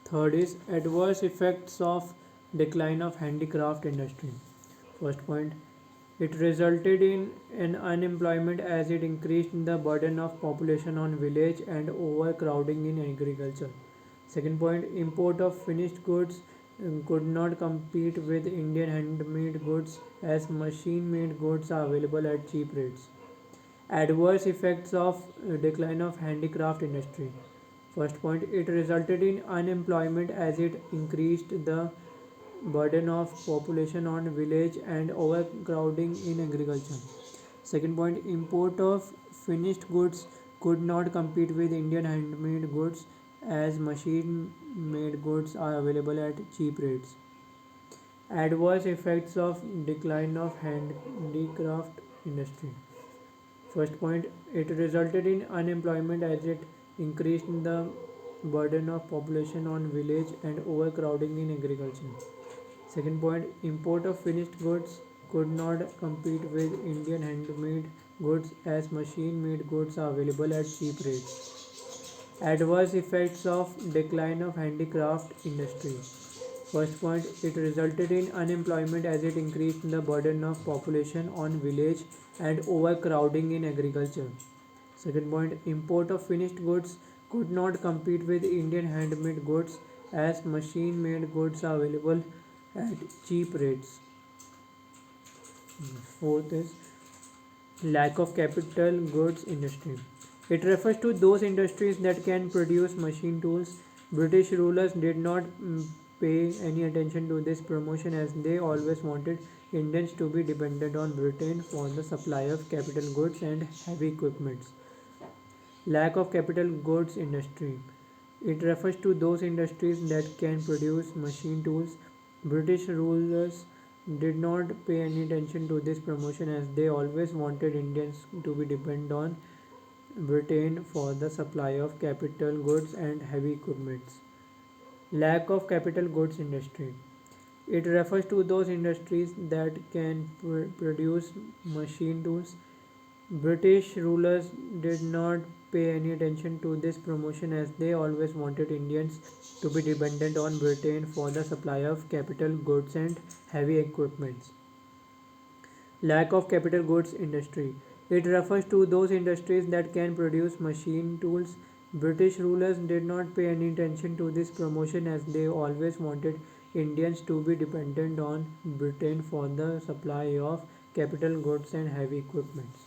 Third is adverse effects of decline of handicraft industry. First point, it resulted in an unemployment as it increased the burden of population on village and overcrowding in agriculture. Second point, import of finished goods could not compete with Indian handmade goods as machine made goods are available at cheap rates. Adverse effects of decline of handicraft industry. First point, it resulted in unemployment as it increased the burden of population on village and overcrowding in agriculture. Second point, import of finished goods could not compete with Indian handmade goods as machine made goods are available at cheap rates. Adverse effects of decline of handicraft industry. First point, it resulted in unemployment as it increased the burden of population on village and overcrowding in agriculture. Second point, import of finished goods could not compete with Indian handmade goods as machine made goods are available at cheap rates. Adverse effects of decline of handicraft industry. First point, it resulted in unemployment as it increased the burden of population on village and overcrowding in agriculture. Second point, import of finished goods could not compete with Indian handmade goods as machine made goods are available at cheap rates. Fourth is lack of capital goods industry. It refers to those industries that can produce machine tools. British rulers did not pay any attention to this promotion as they always wanted Indians to be dependent on Britain for the supply of capital goods and heavy equipments. Lack of capital goods industry. It refers to those industries that can produce machine tools. British rulers did not pay any attention to this promotion as they always wanted Indians to be dependent on Britain for the supply of capital goods and heavy equipments. Lack of capital goods industry. It refers to those industries that can produce machine tools. British rulers did not pay any attention to this promotion as they always wanted Indians to be dependent on Britain for the supply of capital goods and heavy equipments. Lack of capital goods industry. It refers to those industries that can produce machine tools. British rulers did not pay any attention to this promotion as they always wanted Indians to be dependent on Britain for the supply of capital goods and heavy equipments.